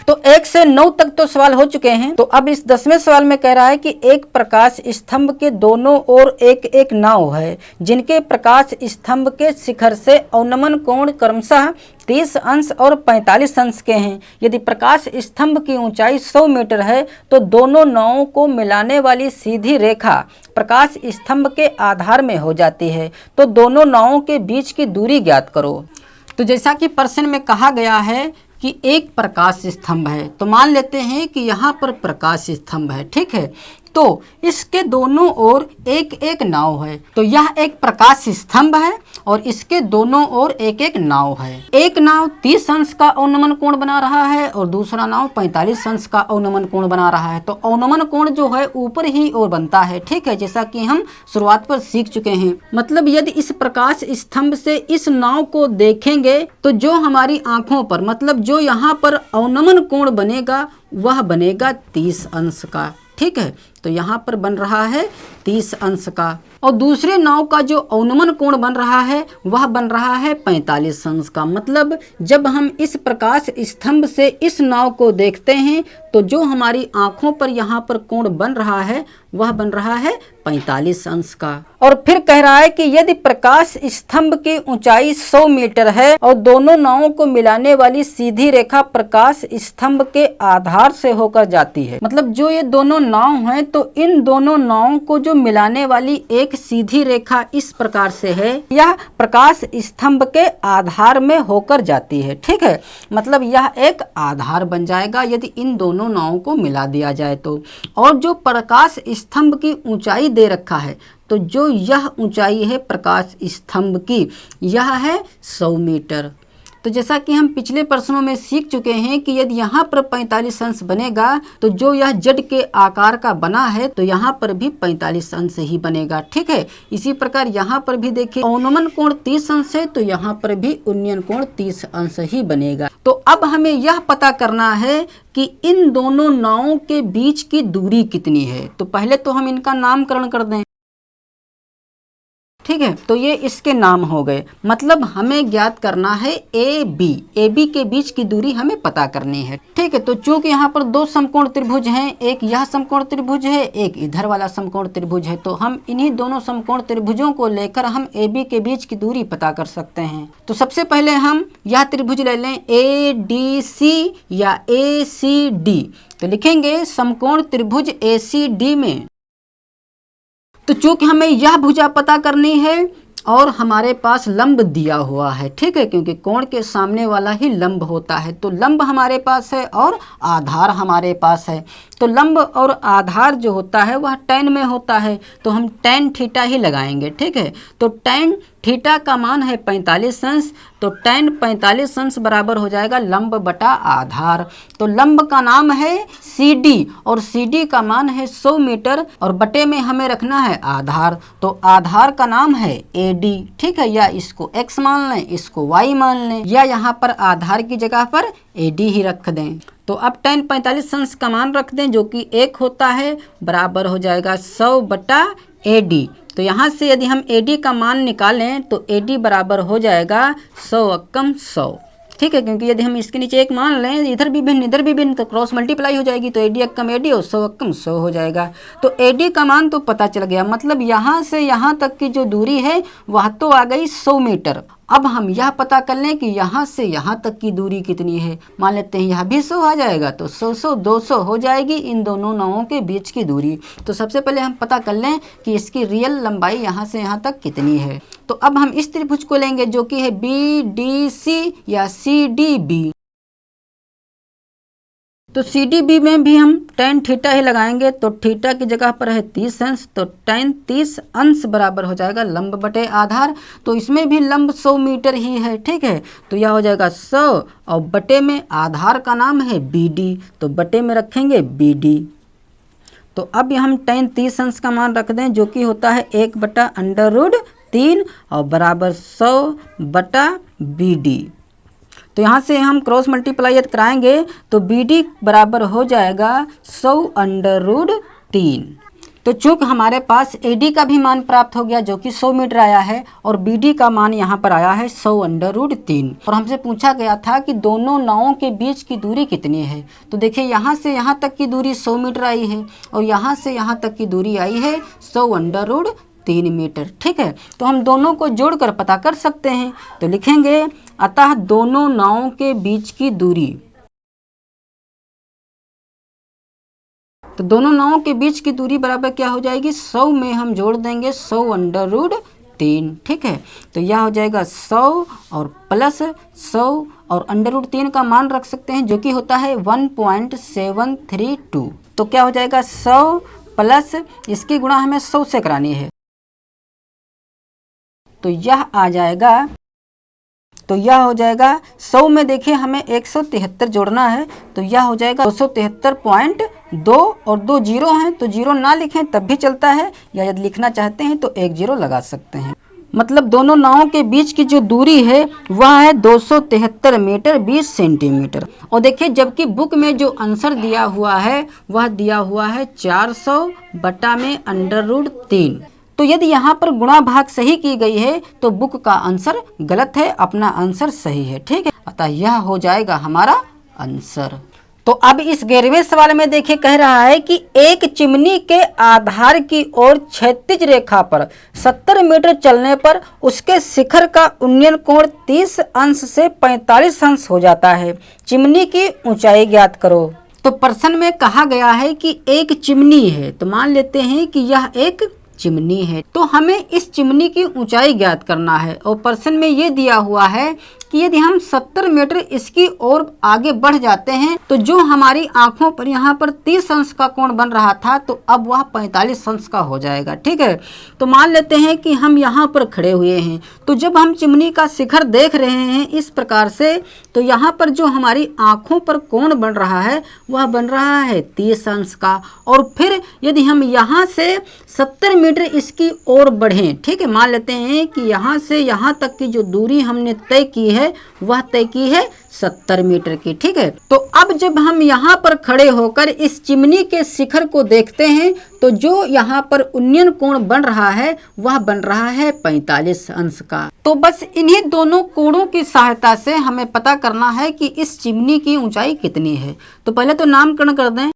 तो 1 से 9 तक तो सवाल हो चुके हैं। तो अब इस 10वें सवाल में कह रहा है कि एक प्रकाश स्तंभ के दोनों ओर एक एक नाव है, जिनके प्रकाश स्तंभ के शिखर से अवनमन कोण क्रमशः 30 अंश और 45 अंश के हैं। यदि प्रकाश स्तंभ की ऊंचाई 100 मीटर है तो दोनों नावों को मिलाने वाली सीधी रेखा प्रकाश स्तंभ के आधार में हो जाती है, तो दोनों नावों के बीच की दूरी ज्ञात करो। तो जैसा कि प्रश्न में कहा गया है कि एक प्रकाश स्तंभ है, तो मान लेते हैं कि यहाँ पर प्रकाश स्तंभ है, ठीक है। तो इसके दोनों ओर एक एक नाव है, तो यह एक प्रकाश स्तंभ है और इसके दोनों ओर एक एक नाव है। एक नाव 30 अंश का अवनमन कोण बना रहा है और दूसरा नाव 45 अंश का अवनमन कोण बना रहा है। तो अवनमन कोण जो है ऊपर ही ओर बनता है, ठीक है, जैसा कि हम शुरुआत पर सीख चुके हैं। मतलब यदि इस प्रकाश स्तंभ से इस नाव को देखेंगे तो जो हमारी आंखों पर, मतलब जो यहाँ पर अवनमन कोण बनेगा वह बनेगा 30 अंश का, ठीक है। तो यहाँ पर बन रहा है 30 अंश का, और दूसरे नाव का जो अवनमन कोण बन रहा है वह बन रहा है 45 अंश का। मतलब जब हम इस प्रकाश स्तंभ से इस नाव को देखते हैं तो जो हमारी आंखों पर यहाँ पर कोण बन रहा है वह बन रहा है 45 अंश का। और फिर कह रहा है कि यदि प्रकाश स्तंभ की ऊंचाई 100 मीटर है और दोनों नावों को मिलाने वाली सीधी रेखा प्रकाश स्तंभ के आधार से होकर जाती है, मतलब जो ये दोनों नाव हैं तो इन दोनों नावों को जो मिलाने वाली एक सीधी रेखा इस प्रकार से है, यह प्रकाश स्तंभ के आधार में होकर जाती है, ठीक है। मतलब यह एक आधार बन जाएगा यदि इन दोनों नावों को मिला दिया जाए तो। और जो प्रकाश स्तंभ की ऊंचाई दे रखा है, तो जो यह ऊंचाई है प्रकाश स्तंभ की, यह है 100 मीटर। तो जैसा कि हम पिछले प्रश्नों में सीख चुके हैं कि यदि यहाँ पर 45 अंश बनेगा तो जो यह जड़ के आकार का बना है तो यहाँ पर भी 45 अंश ही बनेगा, ठीक है। इसी प्रकार यहाँ पर भी देखिए अवनमन कोण 30 अंश है तो यहाँ पर भी उन्नयन कोण 30 अंश ही बनेगा। तो अब हमें यह पता करना है कि इन दोनों नावों के बीच की दूरी कितनी है। तो पहले तो हम इनका नामकरण कर दें, ठीक है। तो ये इसके नाम हो गए। मतलब हमें ज्ञात करना है ए बी के बीच की दूरी हमें पता करनी है, ठीक है। तो चूंकि यहाँ पर दो समकोण त्रिभुज हैं, एक यह समकोण त्रिभुज है, एक इधर वाला समकोण त्रिभुज है, तो हम इन्हीं दोनों समकोण त्रिभुजों को लेकर हम ए बी के बीच की दूरी पता कर सकते हैं। तो सबसे पहले हम यह त्रिभुज ले लें ए डी सी या ए सी डी। तो लिखेंगे समकोण त्रिभुज ए सी डी में। तो चूंकि हमें यह भुजा पता करनी है और हमारे पास लंब दिया हुआ है, ठीक है, क्योंकि कोण के सामने वाला ही लंब होता है। तो लंब हमारे पास है और आधार हमारे पास है। तो लंब और आधार जो होता है वह tan में होता है, तो हम tan थीटा ही लगाएंगे, ठीक है। तो tan थीटा का मान है 45 अंश, तो tan 45 अंश बराबर हो जाएगा लंब बटा आधार। तो लंब का नाम है CD और CD का मान है 100 मीटर और बटे में हमें रखना है आधार, तो आधार का नाम है AD, ठीक है। या इसको x मान लें, इसको y मान लें, या यहाँ पर आधार की जगह पर AD ही रख दें। तो अब tan 45 अंश का मान रख दें जो कि 1 होता है, बराबर हो जाएगा 100 बटा AD। तो यहाँ से यदि हम AD का मान निकालें तो AD बराबर हो जाएगा 100 अक्कम 100, ठीक है। क्योंकि यदि हम इसके नीचे 1 मान लें, इधर भी भिन्न तो क्रॉस मल्टीप्लाई हो जाएगी, तो AD अक्कम AD और 100 अक्कम 100 हो जाएगा। तो AD का मान तो पता चल गया। मतलब यहाँ से यहाँ तक की जो दूरी है वह तो आ गई 100 मीटर। अब हम यह पता कर लें कि यहाँ से यहाँ तक की दूरी कितनी है। मान लेते हैं यहाँ भी 100 आ जाएगा, तो 100 200 हो जाएगी इन दोनों नावों के बीच की दूरी। तो सबसे पहले हम पता कर लें कि इसकी रियल लंबाई यहाँ से यहाँ तक कितनी है। तो अब हम इस त्रिभुज को लेंगे जो कि है BDC या CDB। तो CDB में भी हम tan थीटा ही लगाएंगे, तो थीटा की जगह पर है 30 अंश, तो tan 30 अंश बराबर हो जाएगा लंब बटे आधार। तो इसमें भी लंब 100 मीटर ही है, ठीक है। तो यह हो जाएगा 100 और बटे में आधार का नाम है BD, तो बटे में रखेंगे BD। तो अब हम tan 30 अंश का मान रख दें जो कि होता है 1 बटा √3 और बराबर 100 बटा BD। तो यहाँ से हम क्रॉस मल्टीप्लाई कराएंगे तो BD बराबर हो जाएगा 100 √3। तो चूंकि हमारे पास AD का भी मान प्राप्त हो गया जो कि 100 मीटर आया है और BD का मान यहाँ पर आया है 100√3 और हमसे पूछा गया था कि दोनों नावों के बीच की दूरी कितनी है। तो देखिए यहाँ से यहाँ तक की दूरी 100 मीटर आई है और यहाँ से यहाँ तक की दूरी आई है 100√3 मीटर। ठीक है, तो हम दोनों को जोड़कर पता कर सकते हैं। तो लिखेंगे अतः दोनों नावों के बीच की दूरी, तो दोनों नावों के बीच की दूरी बराबर क्या हो जाएगी, 100 में हम जोड़ देंगे 100√3। ठीक है, तो यह हो जाएगा 100 और प्लस 100 और √3 का मान रख सकते हैं जो कि होता है 1.732। तो क्या हो जाएगा 100 प्लस इसकी गुणा हमें 100 से करानी है, तो यह आ जाएगा, तो यह हो जाएगा 100 में देखिए हमें 173 जोड़ना है, तो यह हो जाएगा 273.2 और 2 जीरो हैं तो जीरो ना लिखें तब भी चलता है, या यदि लिखना चाहते हैं तो 1 जीरो लगा सकते हैं। मतलब दोनों नावों के बीच की जो दूरी है वह है 273 मीटर 20 सेंटीमीटर। और देखिए जबकि बुक में जो आंसर दिया हुआ है वह दिया हुआ है 400/√3। तो यदि यहाँ पर गुणा भाग सही की गई है तो बुक का आंसर गलत है, अपना आंसर सही है। ठीक है, अतः यह हो जाएगा हमारा आंसर। तो अब इस 11वें सवाल में देखिए कह रहा है कि एक चिमनी के आधार की ओर क्षैतिज रेखा पर 70 मीटर चलने पर उसके शिखर का उन्नयन कोण 30 अंश से 45 अंश हो जाता है। चिमनी की ऊंचाई ज्ञात करो। तो प्रश्न में कहा गया है कि एक चिमनी है, तो मान लेते हैं कि यह एक चिमनी है, तो हमें इस चिमनी की ऊंचाई ज्ञात करना है। और प्रश्न में ये दिया हुआ है कि यदि हम 70 मीटर इसकी ओर आगे बढ़ जाते हैं तो जो हमारी आंखों पर यहाँ पर 30 अंश का कोण बन रहा था तो अब वह 45 अंश का हो जाएगा। ठीक है, तो मान लेते हैं कि हम यहाँ पर खड़े हुए हैं, तो जब हम चिमनी का शिखर देख रहे हैं इस प्रकार से, तो यहाँ पर जो हमारी आंखों पर कोण बन रहा है वह बन रहा है 30 अंश का। और फिर यदि हम यहाँ से 70 मीटर इसकी ओर बढ़ें, ठीक है, मान लेते हैं कि यहाँ से यहाँ तक की जो दूरी हमने तय की है वह तय की है 70 मीटर की। ठीक है, तो अब जब हम यहाँ पर खड़े होकर इस चिमनी के शिखर को देखते हैं तो जो यहाँ पर उन्नयन कोण बन रहा है वह बन रहा है 45 अंश का। तो बस इन्हीं दोनों कोणों की सहायता से हमें पता करना है कि इस चिमनी की ऊंचाई कितनी है। तो पहले तो नामकरण कर दें,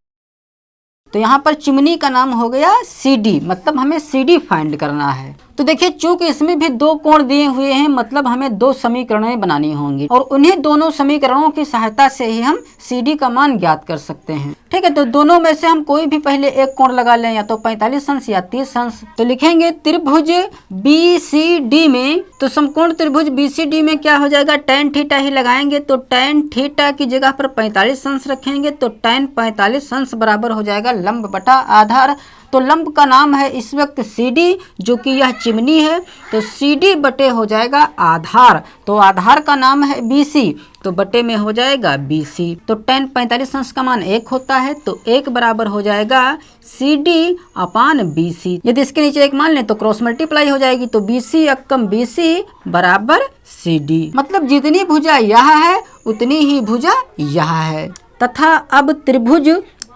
तो यहाँ पर चिमनी का नाम हो गया CD, मतलब हमें CD फाइंड करना है। तो देखिए चूंकि इसमें भी 2 कोण दिए हुए हैं, मतलब हमें 2 समीकरणें बनानी होंगी और उन्हीं दोनों समीकरणों की सहायता से ही हम CD का मान ज्ञात कर सकते हैं। ठीक है, तो दोनों में से हम कोई भी पहले एक कोण लगा लें, या तो 45 अंश या 30 अंश। तो लिखेंगे त्रिभुज BCD में, तो समकोण त्रिभुज BCD में क्या हो जाएगा, tan थीटा ही लगाएंगे, तो tan थीटा की जगह पर 45 अंश रखेंगे, तो tan 45 अंश बराबर हो जाएगा लंब बटा आधार। तो लंब का नाम है इस वक्त CD, जो कि यह चिमनी है, तो CD बटे हो जाएगा आधार, तो आधार का नाम है BC, तो बटे में हो जाएगा BC। तो tan 45 अंश का मान 1 होता है, तो 1 बराबर हो जाएगा CD/BC। यदि इसके नीचे 1 मान लें तो क्रॉस मल्टीप्लाई हो जाएगी, तो BC + BC बराबर CD। मतलब जितनी भुजा यह है उतनी ही भुजा यह है। तथा अब त्रिभुज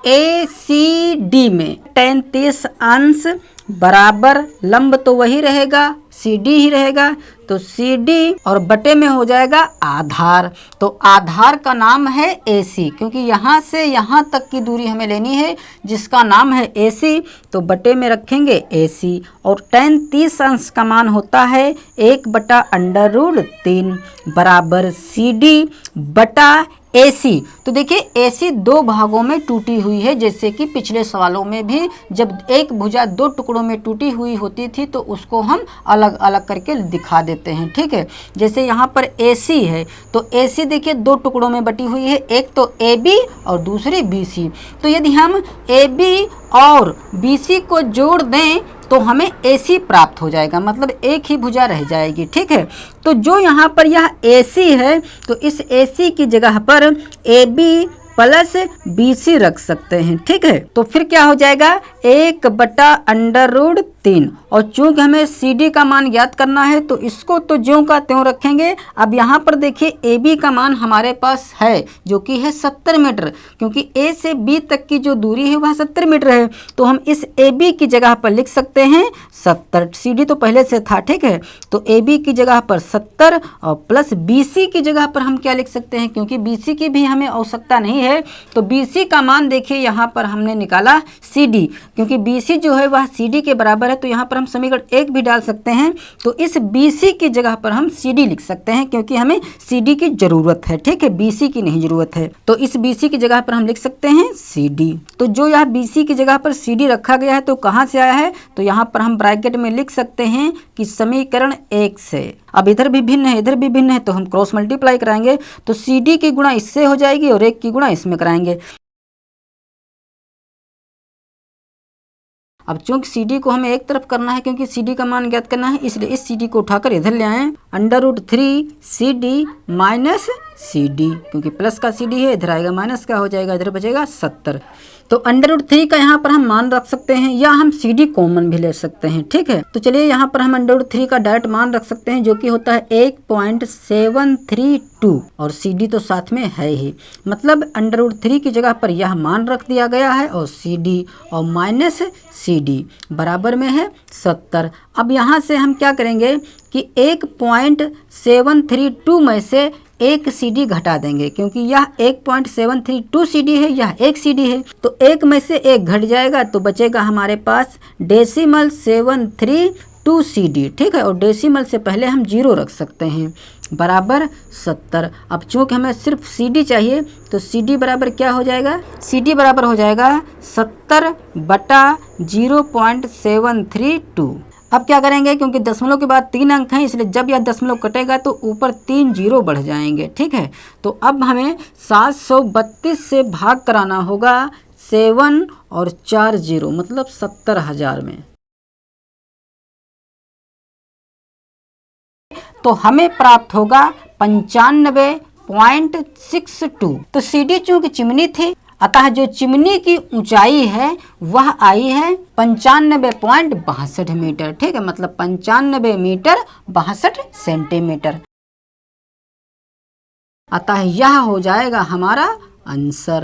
ACD में tan 30 अंश बराबर लंब तो वही रहेगा, CD ही रहेगा, तो CD और बटे में हो जाएगा आधार। तो आधार का नाम है AC, क्योंकि यहाँ से यहाँ तक की दूरी हमें लेनी है जिसका नाम है AC, तो बटे में रखेंगे AC। और tan 30 अंश का मान होता है 1/√3 बराबर CD बटा AC। तो देखिए AC 2 भागों में टूटी हुई है, जैसे कि पिछले सवालों में भी जब एक भुजा 2 टुकड़ों में टूटी हुई होती थी तो उसको हम अलग अलग करके दिखा देते हैं। ठीक है, जैसे यहाँ पर AC है, तो AC देखिए 2 टुकड़ों में बटी हुई है, एक तो AB और दूसरी BC। तो यदि हम AB और BC को जोड़ दें तो हमें AC प्राप्त हो जाएगा, मतलब एक ही भुजा रह जाएगी। ठीक है, तो जो यहाँ पर यह AC है तो इस AC की जगह पर AB + BC रख सकते हैं। ठीक है, तो फिर क्या हो जाएगा 1/√3 3। और चूंकि हमें CD का मान ज्ञात करना है तो इसको तो ज्यों का त्यों रखेंगे। अब यहाँ पर देखिए AB का मान हमारे पास है जो कि है 70 मीटर, क्योंकि A से B तक की जो दूरी है वह 70 मीटर है। तो हम इस AB की जगह पर लिख सकते हैं 70। CD तो पहले से था, ठीक है। तो AB की जगह पर 70 और प्लस BC की जगह पर हम क्या लिख सकते हैं, क्योंकि BC की भी हमें आवश्यकता नहीं है। तो BC का मान देखिए यहाँ पर हमने निकाला CD, क्योंकि BC जो है वह CD के बराबर है। तो यहाँ पर हम समीकरण 1 भी डाल सकते हैं। तो इस BC की जगह पर हम CD लिख सकते हैं, क्योंकि हमें CD की जरूरत है, ठीक है, BC की नहीं जरूरत है। तो इस BC की जगह पर हम लिख सकते हैं CD। तो जो यह BC की जगह पर CD रखा गया है तो कहाँ से आया है, तो यहाँ पर हम ब्रैकेट में लिख सकते हैं कि समीकरण 1 से। अब इधर भी भिन्न है, इधर भी भिन्न है, तो हम क्रॉस मल्टीप्लाई कराएंगे। तो CD की गुणा इससे हो जाएगी और 1 की गुणा इसमें कराएंगे। अब चूंकि CD को हमें एक तरफ करना है, क्योंकि CD का मान ज्ञात करना है, इसलिए इस CD को उठाकर इधर ले आए। √3 CD माइनस CD, क्योंकि प्लस का CD है, इधर आएगा माइनस का हो जाएगा, इधर बचेगा 70। तो √3 का यहाँ पर हम मान रख सकते हैं, या हम CD कॉमन भी ले सकते हैं, ठीक है। तो चलिए यहाँ पर हम √3 का डायरेक्ट मान रख सकते हैं, जो कि होता है 1.732 और CD तो साथ में है ही। मतलब √3 की जगह पर यह मान रख दिया गया है और CD और माइनस CD बराबर में है 70। अब यहाँ से हम क्या करेंगे कि 1.732 में से एक CD घटा देंगे, क्योंकि यह 1.732 CD है, यह एक CD है। तो एक में से एक घट जाएगा तो बचेगा हमारे पास 0.732 CD, ठीक है। और डेसिमल से पहले हम 0 रख सकते हैं, बराबर 70। अब चूंकि हमें सिर्फ CD चाहिए तो CD बराबर क्या हो जाएगा, CD बराबर हो जाएगा 70/0.732। अब क्या करेंगे, क्योंकि दशमलव के बाद 3 अंक हैं, इसलिए जब यह दशमलव कटेगा तो ऊपर 3 जीरो बढ़ जाएंगे, ठीक है। तो अब हमें 732 से भाग कराना होगा 7 और 4 जीरो, मतलब 70,000 में। तो हमें प्राप्त होगा 95.62। तो CD चूंकि चिमनी थी, अतः जो चिमनी की ऊंचाई है वह आई है 95.62 मीटर, ठीक है। मतलब 95 मीटर 62 सेंटीमीटर। अतः यह हो जाएगा हमारा आंसर।